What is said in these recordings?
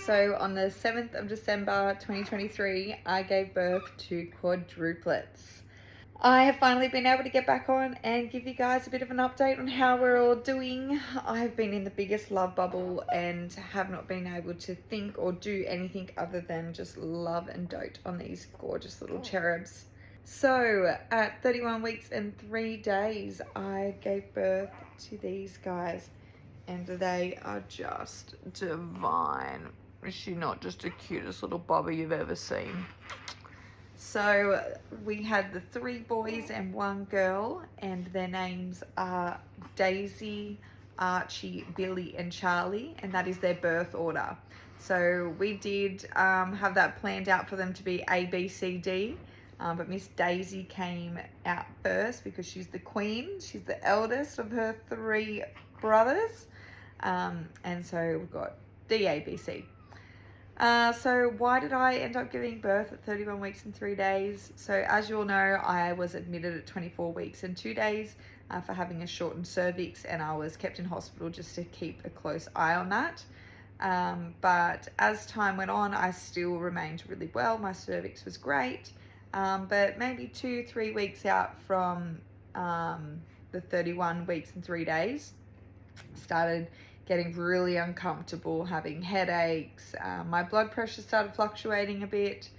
So on the 7th of December 2023, I gave birth to quadruplets. I have finally been able to get back on and give you guys a bit of an update on how we're all doing. I've been in the biggest love bubble and have not been able to think or do anything other than just love and dote on these gorgeous little cherubs. So at 31 weeks and 3 days, I gave birth to these guys and they are just divine. Is she not just the cutest little bobby you've ever seen? So we had the 3 boys and 1 girl, and their names are Daisy, Archie, Billy, and Charlie, and that is their birth order. So we did have that planned out for them to be A, B, C, D, but Miss Daisy came out first because she's the queen. She's the eldest of her 3 brothers, and so we've got D, A, B, C. So why did I end up giving birth at 31 weeks and 3 days? So as you all know, I was admitted at 24 weeks and 2 days for having a shortened cervix, and I was kept in hospital just to keep a close eye on that. But as time went on, I still remained really well. My cervix was great, but maybe 2-3 weeks out from the 31 weeks and 3 days, started getting really uncomfortable, having headaches. My blood pressure started fluctuating a bit.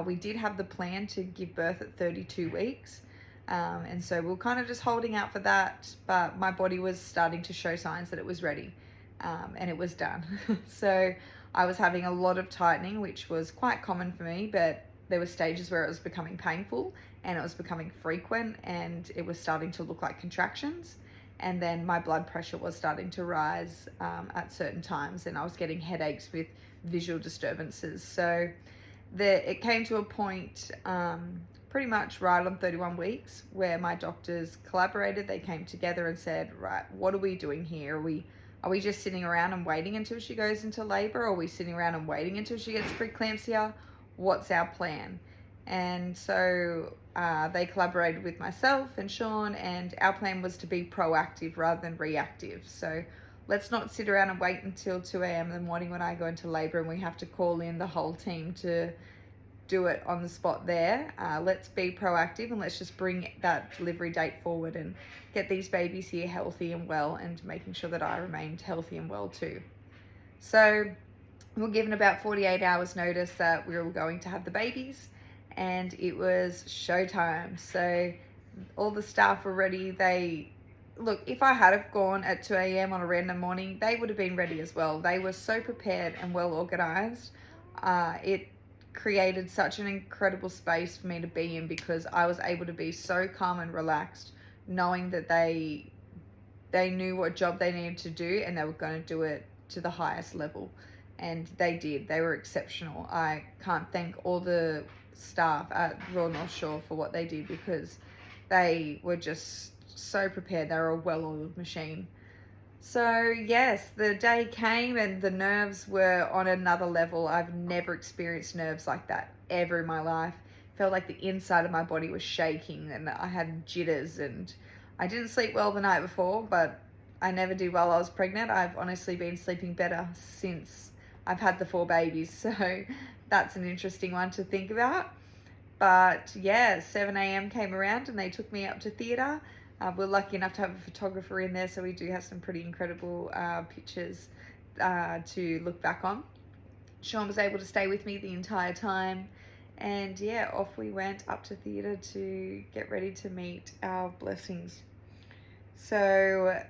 We did have the plan to give birth at 32 weeks. And so we were kind of just holding out for that, but my body was starting to show signs that it was ready, and it was done. So I was having a lot of tightening, which was quite common for me, but there were stages where it was becoming painful and it was becoming frequent and it was starting to look like contractions. And then my blood pressure was starting to rise at certain times, and I was getting headaches with visual disturbances. So it came to a point pretty much right on 31 weeks where my doctors collaborated. They came together and said, right, what are we doing here? Are we just sitting around and waiting until she goes into labor? Or are we sitting around and waiting until she gets preeclampsia? What's our plan? And so they collaborated with myself and Sean, and our plan was to be proactive rather than reactive. So let's not sit around and wait until 2 a.m. in the morning when I go into labor and we have to call in the whole team to do it on the spot there. Let's be proactive and let's just bring that delivery date forward and get these babies here healthy and well, and making sure that I remained healthy and well too. So we were given about 48 hours notice that we were going to have the babies, and it was showtime. So all the staff were ready. Look, if I had have gone at 2 a.m. on a random morning, they would have been ready as well. They were so prepared and well organized. It created such an incredible space for me to be in, because I was able to be so calm and relaxed, knowing that they knew what job they needed to do and they were going to do it to the highest level. And they did. They were exceptional. I can't thank all the staff at Royal North Shore for what they did, because they were just so prepared. They were a well-oiled machine. So yes, the day came and the nerves were on another level. I've never experienced nerves like that ever in my life. Felt like the inside of my body was shaking and I had jitters, and I didn't sleep well the night before, but I never did while I was pregnant. I've honestly been sleeping better since I've had the 4 babies. So that's an interesting one to think about. But yeah, 7 a.m. came around and they took me up to theatre. We're lucky enough to have a photographer in there, so we do have some pretty incredible pictures to look back on. Sean was able to stay with me the entire time, and yeah, off we went up to theatre to get ready to meet our blessings. So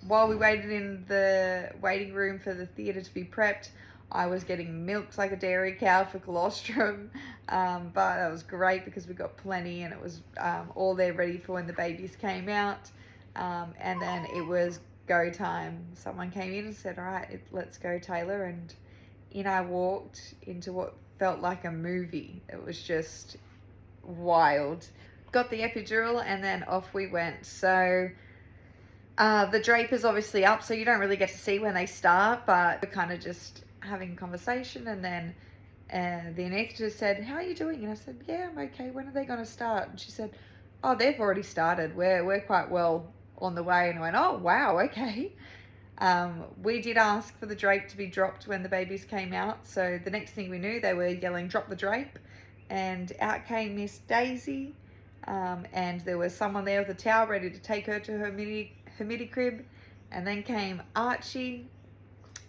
while we waited in the waiting room for the theatre to be prepped, I was getting milked like a dairy cow for colostrum, but that was great because we got plenty, and it was all there ready for when the babies came out. And then it was go time. Someone came in and said, all right, let's go, Taylor. And in I walked into what felt like a movie. It was just wild. Got the epidural and then off we went. So the drape is obviously up, so you don't really get to see when they start, but we're kind of just having conversation. And then the anaesthetist said, how are you doing? And I said, yeah, I'm okay. When are they going to start? And she said, oh, they've already started. We're quite well on the way. And I went, oh, wow, okay. We did ask for the drape to be dropped when the babies came out, so the next thing we knew, they were yelling, "Drop the drape," and out came Miss Daisy, and there was someone there with a towel ready to take her to her midi crib, and then came Archie,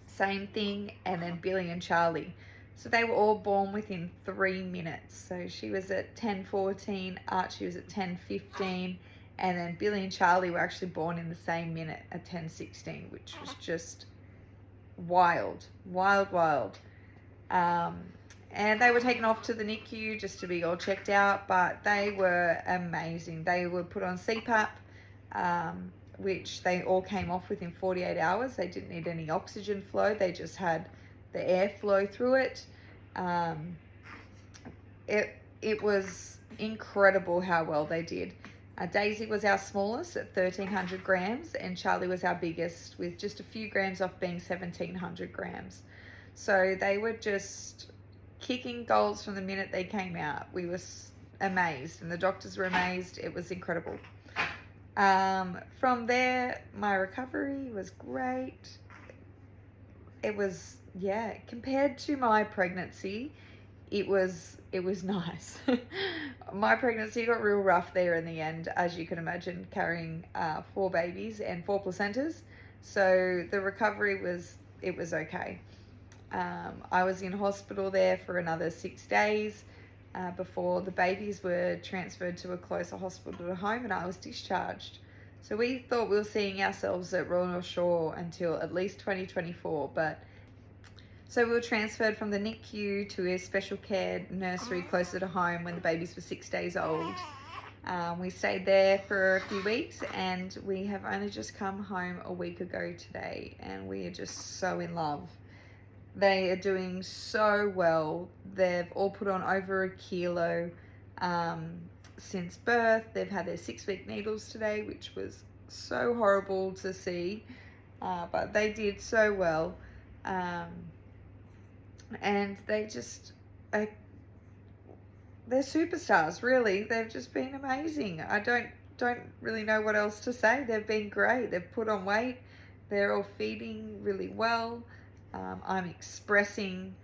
same thing, and then Billy and Charlie. So they were all born within 3 minutes. So she was at 10:14, Archie was at 10:15, and then Billy and Charlie were actually born in the same minute at 10:16, which was just wild, wild, wild. And they were taken off to the NICU just to be all checked out, but they were amazing. They were put on CPAP, which they all came off within 48 hours. They didn't need any oxygen flow. They just had the airflow through it. It was incredible how well they did. Daisy was our smallest at 1,300 grams, and Charlie was our biggest with just a few grams off being 1,700 grams. So they were just kicking goals from the minute they came out. We were amazed, and the doctors were amazed. It was incredible. From there, my recovery was great. It was, yeah, compared to my pregnancy, it was nice. My pregnancy got real rough there in the end, as you can imagine, carrying 4 babies and 4 placentas. So the recovery was okay. I was in hospital there for another 6 days before the babies were transferred to a closer hospital to home, and I was discharged. So we thought we were seeing ourselves at Royal North Shore until at least 2024, so we were transferred from the NICU to a special care nursery closer to home when the babies were 6 days old. We stayed there for a few weeks, and we have only just come home a week ago today, and we are just so in love. They are doing so well. They've all put on over 1 kilo since birth. They've had their 6-week needles today, which was so horrible to see, but they did so well. And they just, they're superstars, really. They've just been amazing. I don't really know what else to say. They've been great. They've put on weight. They're all feeding really well. I'm expressing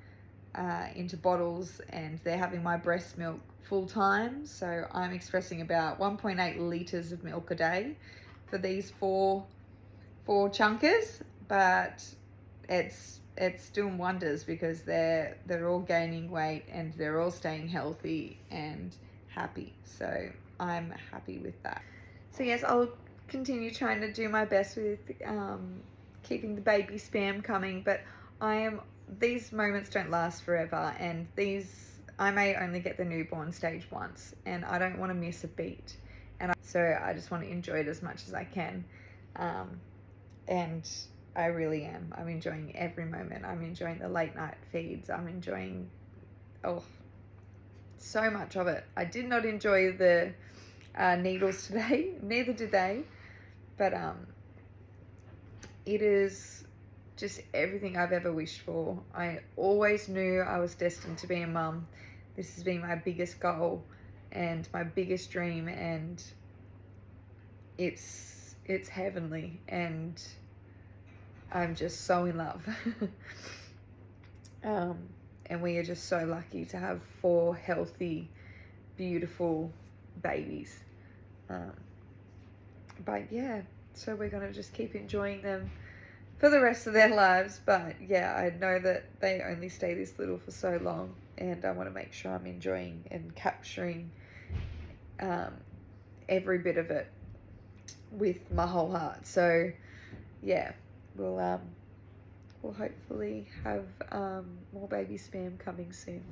into bottles, and they're having my breast milk full time. So I'm expressing about 1.8 litres of milk a day for these four chunkers, but it's doing wonders because they're all gaining weight and they're all staying healthy and happy. So I'm happy with that. So yes, I'll continue trying to do my best with keeping the baby spam coming, but these moments don't last forever, and I may only get the newborn stage once, and I don't want to miss a beat, so I just want to enjoy it as much as I can, and I really am. I'm enjoying every moment. I'm enjoying the late night feeds. I'm enjoying so much of it. I did not enjoy the needles today, neither did they, but it is just everything I've ever wished for. I always knew I was destined to be a mum. This has been my biggest goal and my biggest dream, and it's heavenly, and I'm just so in love. And we are just so lucky to have 4 healthy, beautiful babies. But yeah, so we're gonna just keep enjoying them for the rest of their lives. But yeah, I know that they only stay this little for so long, and I want to make sure I'm enjoying and capturing every bit of it with my whole heart. So yeah, we'll hopefully have more baby spam coming soon.